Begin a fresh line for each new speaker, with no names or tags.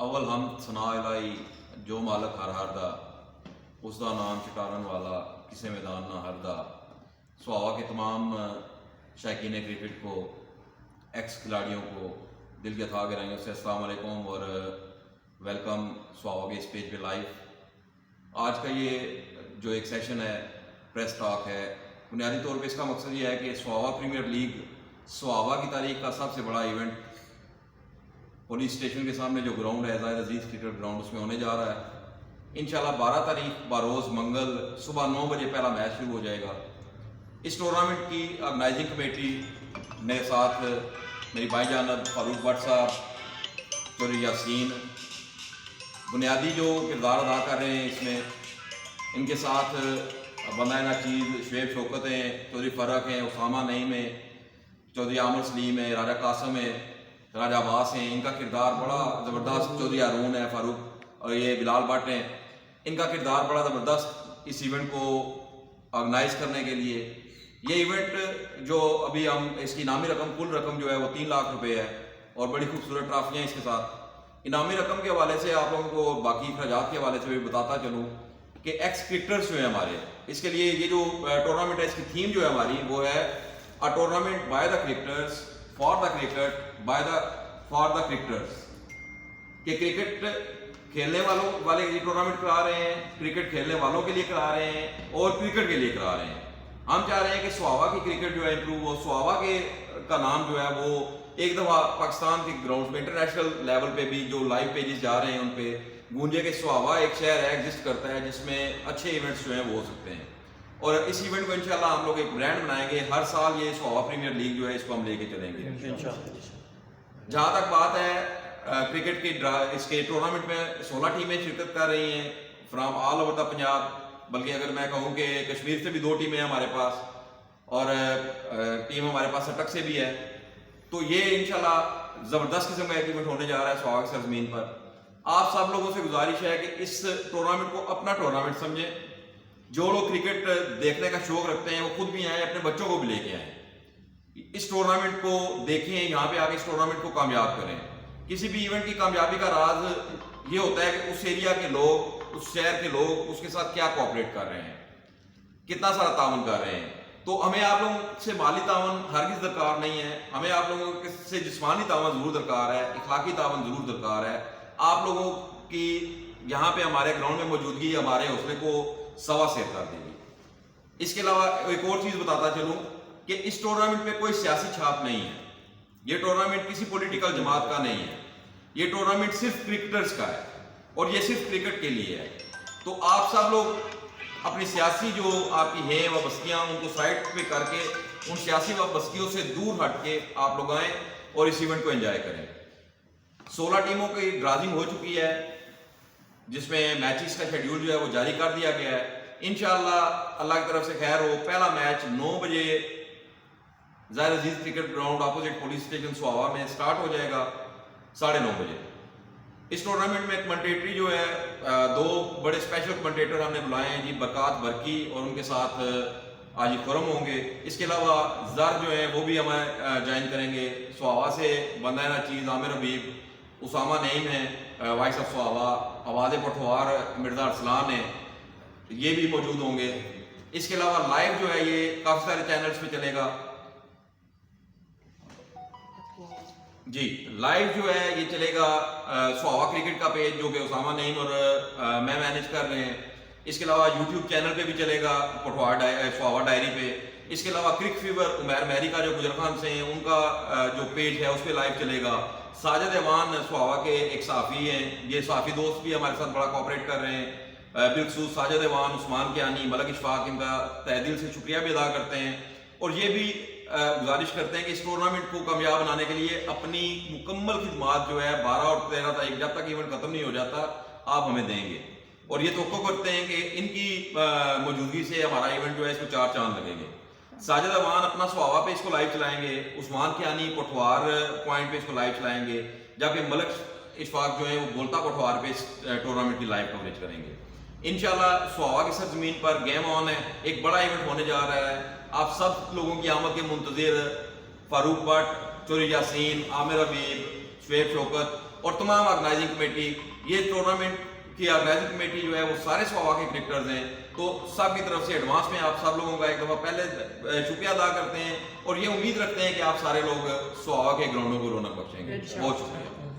اول ہم ثنا الہی جو مالک ہر ہر دا اس دا نام چٹارن والا کسے میدان نہ ہردا. سواوا کے تمام شائقین کرکٹ کو، ایکس کھلاڑیوں کو دل کے تھا گرائیں سے السلام علیکم اور ویلکم سواوا کے اس پیج پہ لائیو. آج کا یہ جو ایک سیشن ہے پریس ٹاک ہے، بنیادی طور پہ اس کا مقصد یہ ہے کہ سواوا پریمیئر لیگ سواوا کی تاریخ کا سب سے بڑا ایونٹ پولیس اسٹیشن کے سامنے جو گراؤنڈ ہے زاہد عزیز کرکٹ گراؤنڈ، اس میں ہونے جا رہا ہے. انشاءاللہ 12 تاریخ بروز منگل صبح 9 بجے پہلا میچ شروع ہو جائے گا. اس ٹورنامنٹ کی آرگنائزنگ کمیٹی میرے ساتھ میری بھائی جانب فاروق بٹ صاحب، چودھری یاسین بنیادی جو کردار ادا کر رہے ہیں اس میں، ان کے ساتھ بندہ ناچیز شعیب شوکت ہیں، چودھری فرق ہیں، اسامہ نعیم ہیں، چودھری عامر سلیم ہیں، راجہ قاسم ہیں، راجہ عباس ہیں. ان کا کردار بڑا زبردست. چودھری ہارون ہے، فاروق اور یہ بلال بٹ ہیں. ان کا کردار بڑا زبردست اس ایونٹ کو آرگنائز کرنے کے لیے. یہ ایونٹ جو ابھی ہم اس کی انعامی رقم، کل رقم جو ہے وہ 3 لاکھ روپے ہے اور بڑی خوبصورت ٹرافیاں اس کے ساتھ. انعامی رقم کے حوالے سے آپ لوگوں کو باقی اخراجات کے حوالے سے بھی بتاتا چلوں کہ ایکس کرکٹرز جو ہیں ہمارے، اس کے لیے یہ جو ٹورنامنٹ ہے اس کی تھیم جو ہے ہماری وہ ہے a tournament by the cricketers for the cricket for the cricketers. کہ کرکٹ کھیلنے والے یہ ٹورنامنٹ کرا رہے ہیں، کرکٹ کھیلنے والوں کے لیے کرا رہے ہیں اور کرکٹ کے لیے کرا رہے ہیں. ہم چاہ رہے ہیں کہ سواوا کی کرکٹ جو ہے امپروو ہو. سواوا کا نام جو ہے وہ ایک دفعہ پاکستان کے گراؤنڈ میں انٹرنیشنل لیول پہ بھی جو لائیو پیجز جا رہے ہیں ان پہ گونجے کہ سواوا ایک شہر ہے، ایگزسٹ کرتا ہے جس میں اچھے ایونٹس جو ہیں وہ ہو سکتے ہیں. اور اس ایونٹ کو انشاءاللہ ہم لوگ ایک برانڈ بنائیں گے. ہر سال یہ سواوا پریمیئر لیگ جو ہے اس کو ہم لے کے چلیں گے. جہاں تک بات ہے کرکٹ کی، اس کے ٹورنامنٹ میں 16 ٹیمیں شرکت کر رہی ہیں from all over the Punjab. بلکہ اگر میں کہوں کہ کشمیر سے بھی 2 ٹیمیں ہیں ہمارے پاس اور ٹیم ہمارے پاس سٹک سے بھی ہے. تو یہ انشاءاللہ زبردست قسم کا ایک ایونٹ ہونے جا رہا ہے سواوا کی سرزمین پر. آپ سب لوگوں سے گزارش ہے کہ اس ٹورنامنٹ کو اپنا ٹورنامنٹ سمجھیں. جو لوگ کرکٹ دیکھنے کا شوق رکھتے ہیں وہ خود بھی آئیں، اپنے بچوں کو بھی لے کے آئیں. اس ٹورنامنٹ کو دیکھیں، یہاں پہ آگے اس ٹورنامنٹ کو کامیاب کریں. کسی بھی ایونٹ کی کامیابی کا راز یہ ہوتا ہے کہ اس ایریا کے لوگ، اس شہر کے لوگ اس کے ساتھ کیا کوآپریٹ کر رہے ہیں، کتنا سارا تعاون کر رہے ہیں. تو ہمیں آپ لوگوں سے مالی تعاون ہرگز درکار نہیں ہے. ہمیں آپ لوگوں سے جسمانی تعاون ضرور درکار ہے، اخلاقی تعاون ضرور درکار ہے. آپ لوگوں کی یہاں پہ ہمارے گراؤنڈ میں موجودگی ہمارے حوصلے کو سوا سیر کر دے گی. اس کے علاوہ ایک اور چیز بتاتا چلوں کہ اس ٹورنامنٹ میں کوئی سیاسی چھاپ نہیں ہے. یہ ٹورنامنٹ کسی پولیٹیکل جماعت کا نہیں ہے. یہ ٹورنامنٹ صرف کرکٹرز کا ہے اور یہ صرف کرکٹ کے لیے ہے. تو آپ سب لوگ اپنی سیاسی جو آپ کی ہیں وابستگیاں ان کو سائڈ پہ کر کے ان سیاسی وابستگیوں سے دور ہٹ کے آپ لوگ آئیں اور اس ایونٹ کو انجوائے کریں. 16 ٹیموں کی ڈرازنگ ہو چکی ہے جس میں میچز کا شیڈیول جو ہے وہ جاری کر دیا گیا ہے. انشاءاللہ اللہ کی طرف سے خیر ہو. پہلا میچ 9 بجے Zahid Aziz cricket ground opposite police station سواوا میں سٹارٹ ہو جائے گا 9:30 بجے. اس ٹورنامنٹ میں کمنٹیٹری جو ہے 2 بڑے اسپیشل کمنٹیٹر ہم نے بلائے ہیں جی، برکات برکی اور ان کے ساتھ آجی خرم ہوں گے. اس کے علاوہ زر جو ہیں وہ بھی ہمیں جوائن کریں گے. سواوا سے بندہ ناچیز عامر حبیب، اسامہ نعیم ہیں وائس آف سواوا، آواز پٹھوار مرزا ارسلان ہیں، یہ بھی موجود ہوں گے. اس کے علاوہ لائیو جو ہے یہ کافی سارے چینلز پہ چلے گا. جی لائیو جو ہے یہ چلے گا سواوا کرکٹ کا پیج جو کہ اسامہ نعیم اور میں مینیج کر رہے ہیں. اس کے علاوہ یوٹیوب چینل پہ بھی چلے گا پٹھوار سواوا ڈائری پہ. اس کے علاوہ کرک فیور عمیر مہری کا جو گجر خان سے ہیں ان کا جو پیج ہے اس پہ لائیو چلے گا. ساجد ایوان سواوا کے ایک صحافی ہیں، یہ صحافی دوست بھی ہمارے ساتھ بڑا کوآپریٹ کر رہے ہیں. بالخصوص ساجد ایوان، عثمان کیانی، ملک اشفاق، ان کا تہہ دل سے شکریہ بھی ادا کرتے ہیں. اور یہ بھی گزارش کرتے ہیں کہ اس ٹورنامنٹ کو کامیاب بنانے کے لیے اپنی مکمل خدمات جو ہے 12 اور 13 تاریخ جب تک ایونٹ ختم نہیں ہو جاتا آپ ہمیں دیں گے. اور یہ توقع کرتے ہیں کہ ان کی موجودگی سے ہمارا ایونٹ جو ہے اس کو 4 چاند لگیں گے. ساجد ایوان اپنا سواوا پہ اس کو لائیو چلائیں گے، عثمان کیانی پٹھوار پوائنٹ پہ اس کو لائیو چلائیں گے، جبکہ ملک اشفاق جو ہیں وہ بولتا پٹھوار پہ اس ٹورنامنٹ کی لائیو کوریج کریں گے. انشاءاللہ سواوا کی سرزمین پر گیم آن ہے، ایک بڑا ایونٹ ہونے جا رہا ہے. آپ سب لوگوں کی آمد کے منتظر فاروق بٹ، چودھری یاسین، عامر حبیب، شعیب شوکت اور تمام آرگنائزنگ کمیٹی، یہ ٹورنامنٹ کی آرگنائزنگ کمیٹی جو ہے وہ سارے سواوا کے کرکٹرز ہیں، تو سب کی طرف سے ایڈوانس میں آپ سب لوگوں کا ایک دفعہ پہلے شکریہ ادا کرتے ہیں اور یہ امید رکھتے ہیں کہ آپ سارے لوگ سواوا کے گراؤنڈوں کو رونق بخشیں گے. بہت شکریہ.